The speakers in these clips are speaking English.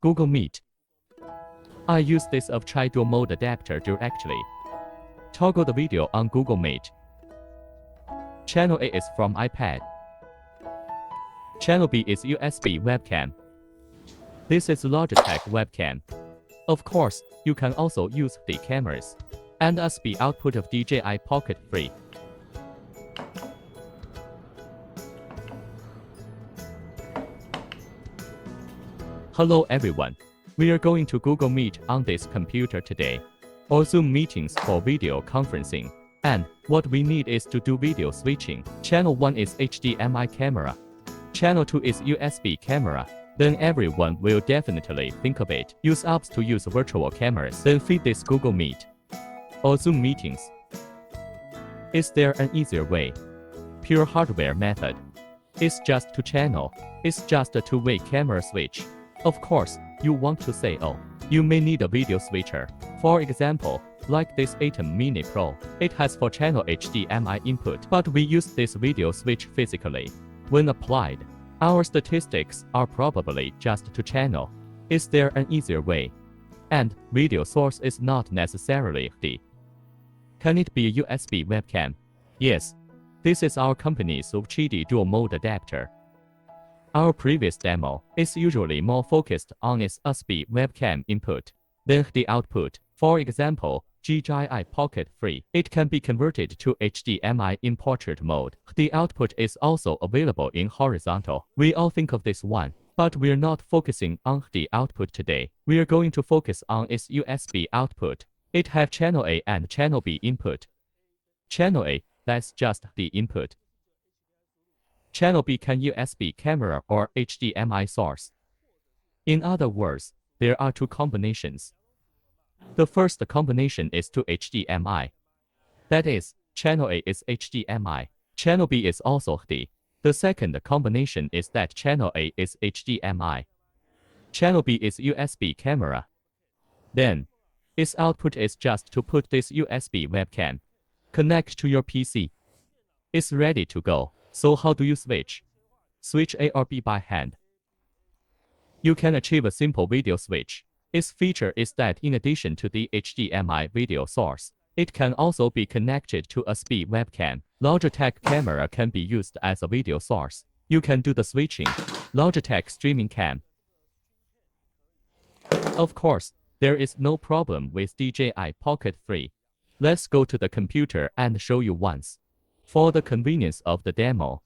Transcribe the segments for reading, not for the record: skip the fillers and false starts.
Google Meet. I use this of tri-dual mode adapter directly. Toggle the video on Google Meet. Channel A is from iPad. Channel B is USB webcam. This is Logitech webcam. Of course, you can also use the cameras and USB output of DJI Pocket 3. Hello everyone. We are going to Google Meet on this computer today, or Zoom meetings for video conferencing. And what we need is to do video switching. Channel 1 is HDMI camera. Channel 2 is USB camera. Then everyone will definitely think of it. Use apps to use virtual cameras. Then feed this Google Meet or Zoom meetings. Is there an easier way? Pure hardware method. It's just two channel. It's just a two-way camera switch. Of course, you want to say, oh, you may need a video switcher. For example, like this Atom Mini Pro. It has 4-channel HDMI input, but we use this video switch physically. When applied, our statistics are probably just 2-channel. Is there an easier way? And video source is not necessarily the. Can it be a USB webcam? Yes. This is our company's HD dual mode adapter. Our previous demo is usually more focused on its USB webcam input than the output. For example, DJI Pocket 3. It can be converted to HDMI in portrait mode. The output is also available in horizontal. We all think of this one, but we're not focusing on the output today. We are going to focus on its USB output. It have channel A and channel B input. Channel A, that's just the input. Channel B can USB camera or HDMI source. In other words, there are two combinations. The first combination is to HDMI. That is, channel A is HDMI. Channel B is also HD. The second combination is that channel A is HDMI. Channel B is USB camera. Then, its output is just to put this USB webcam. Connect to your PC. It's ready to go. So how do you switch? Switch A or B by hand. You can achieve a simple video switch. Its feature is that in addition to the HDMI video source, it can also be connected to a USB webcam. Logitech camera can be used as a video source. You can do the switching. Logitech streaming cam. Of course, there is no problem with DJI Pocket 3. Let's go to the computer and show you once. For the convenience of the demo,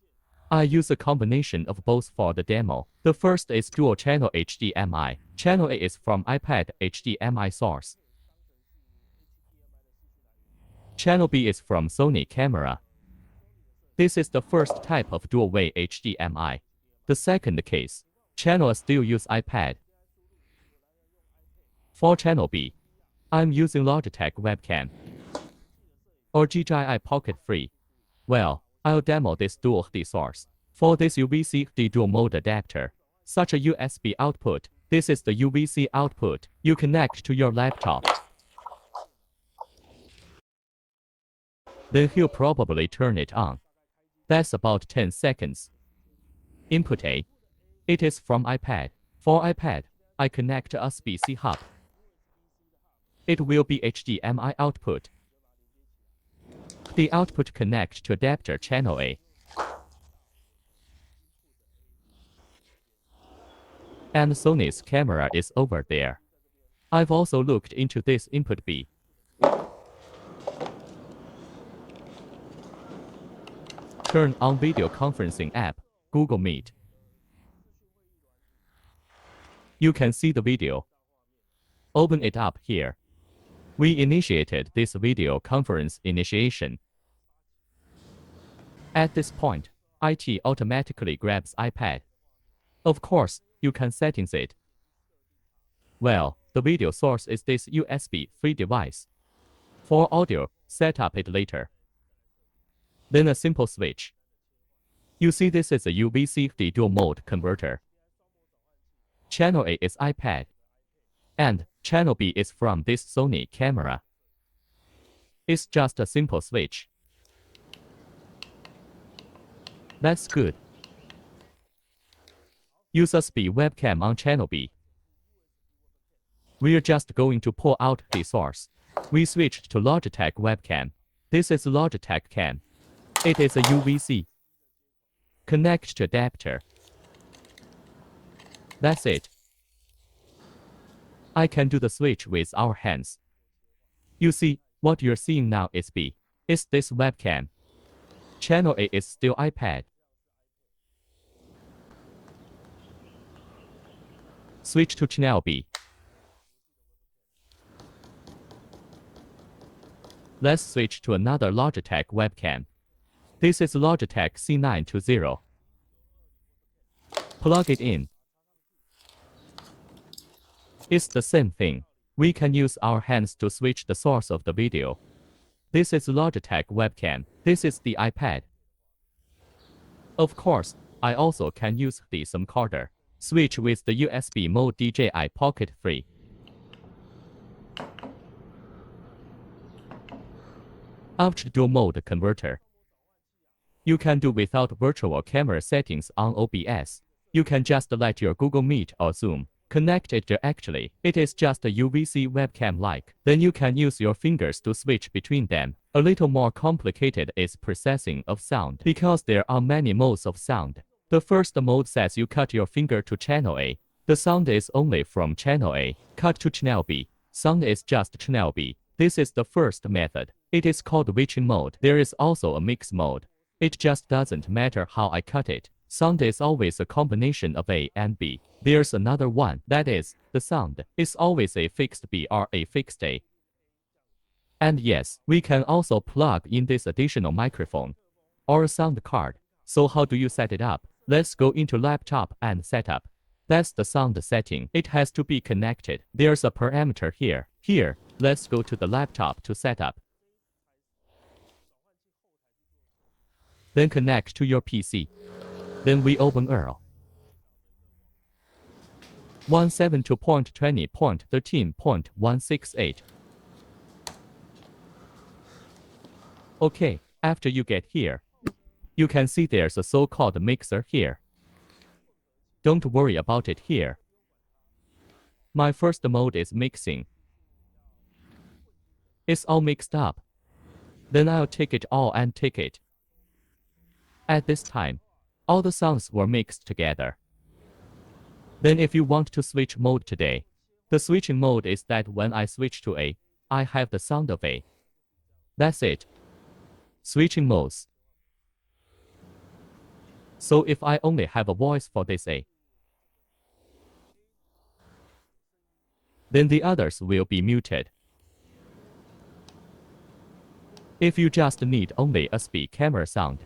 I use a combination of both for the demo. The first is dual-channel HDMI. Channel A is from iPad HDMI source. Channel B is from Sony camera. This is the first type of dual-way HDMI. The second case, channel A still use iPad. For channel B, I'm using Logitech webcam or DJI Pocket 3. Well, I'll demo this dual HD source. For this UVC HD dual mode adapter, such a USB output, this is the UVC output you connect to your laptop. Then he'll probably turn it on. That's about 10 seconds. Input A. It is from iPad. For iPad, I connect a USB-C hub. It will be HDMI output. The output connect to adapter channel A. And Sony's camera is over there. I've also looked into this input B. Turn on video conferencing app, Google Meet. You can see the video. Open it up here. We initiated this video conference initiation. At this point, IT automatically grabs iPad. Of course, you can settings it. Well, the video source is this USB-free device. For audio, set up it later. Then a simple switch. You see this is a UVC HD dual mode converter. Channel A is iPad. And channel B is from this Sony camera. It's just a simple switch. That's good. Use USB webcam on channel B. we're just going to pull out the source. We switched to Logitech Webcam. This is Logitech Cam. It is a UVC. Connect to adapter. That's it. I can do the switch with our hands. You see, what you're seeing now is B. Is this webcam. Channel A is still iPad. Switch to channel B. Let's switch to another Logitech webcam. This is Logitech C920. Plug it in. It's the same thing. We can use our hands to switch the source of the video. This is Logitech webcam. This is the iPad. Of course, I also can use the camcorder. Switch with the USB mode DJI Pocket 3. After dual mode converter. You can do without virtual camera settings on OBS. You can just let your Google Meet or Zoom connect it directly. It is just a UVC webcam like. Then you can use your fingers to switch between them. A little more complicated is processing of sound because there are many modes of sound. The first mode says you cut your finger to channel A. The sound is only from channel A. Cut to channel B. Sound is just channel B. This is the first method. It is called switching mode. There is also a mix mode. It just doesn't matter how I cut it. Sound is always a combination of A and B. There's another one, that is, the sound is always a fixed B or a fixed A. And yes, we can also plug in this additional microphone or a sound card. So how do you set it up? Let's go into laptop and setup. That's the sound setting. It has to be connected. There's a parameter here. Here, let's go to the laptop to set up. Then connect to your PC. Then we open URL 172.20.13.168. Okay, after you get here, you can see there's a so-called mixer here. Don't worry about it here. My first mode is mixing. It's all mixed up. Then I'll take it all and take it. At this time, all the sounds were mixed together. Then if you want to switch mode today, the switching mode is that when I switch to A, I have the sound of A. That's it. Switching modes. So if I only have a voice for this A, then the others will be muted. If you just need only a speak camera sound,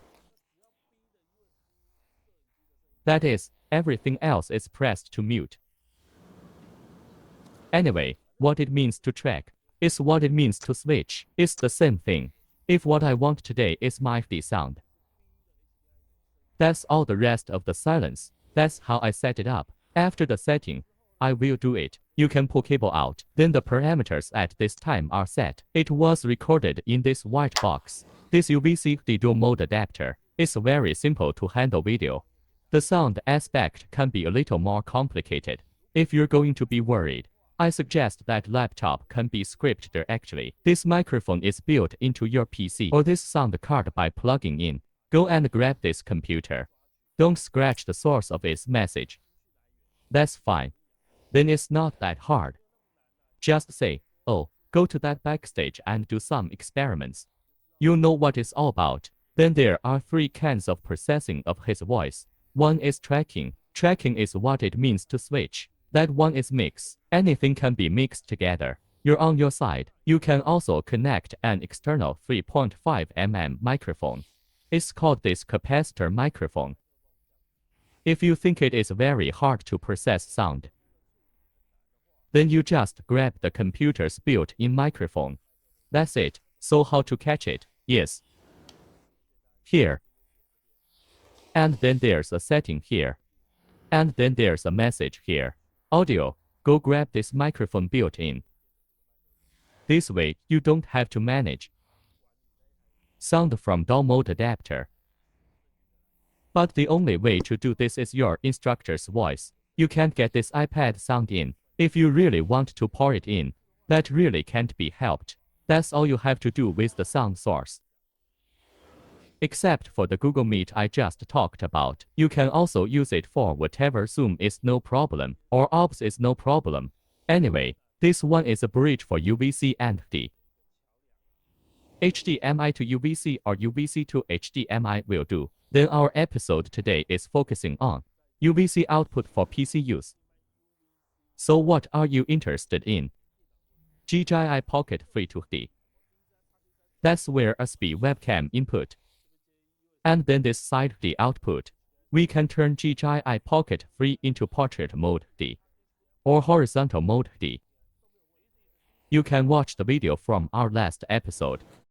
that is, everything else is pressed to mute. Anyway, what it means to track is what it means to switch. It's the same thing. If what I want today is my FD sound, that's all the rest of the silence. That's how I set it up. After the setting, I will do it. You can pull cable out. Then the parameters at this time are set. It was recorded in this white box. This UVC dual mode adapter is very simple to handle video. The sound aspect can be a little more complicated. If you're going to be worried, I suggest that laptop can be scripted directly. This microphone is built into your PC or this sound card by plugging in. Go and grab this computer. Don't scratch the source of its message. That's fine. Then it's not that hard. Just say, oh, go to that backstage and do some experiments. You know what it's all about. Then there are 3 kinds of processing of his voice. One is tracking. Tracking is what it means to switch. That one is mix. Anything can be mixed together. You're on your side. You can also connect an external 3.5 mm microphone. It's called this capacitor microphone. If you think it is very hard to process sound, then you just grab the computer's built-in microphone. That's it. So how to catch it? Yes. Here. And then there's a setting here. And then there's a message here. Audio. Go grab this microphone built in. This way, you don't have to manage sound from dual mode adapter. But the only way to do this is your instructor's voice. You can't get this iPad sound in. If you really want to pour it in, that really can't be helped. That's all you have to do with the sound source. Except for the Google Meet I just talked about, you can also use it for whatever. Zoom is no problem, or OBS is no problem. Anyway, this one is a bridge for UVC and HDMI to UVC or UVC to HDMI will do. Then our episode today is focusing on UVC output for PC use. So what are you interested in? DJI Pocket 3 2D. That's where a speed webcam input. And then this side the output. We can turn DJI Pocket 3 into portrait mode D or horizontal mode D. You can watch the video from our last episode.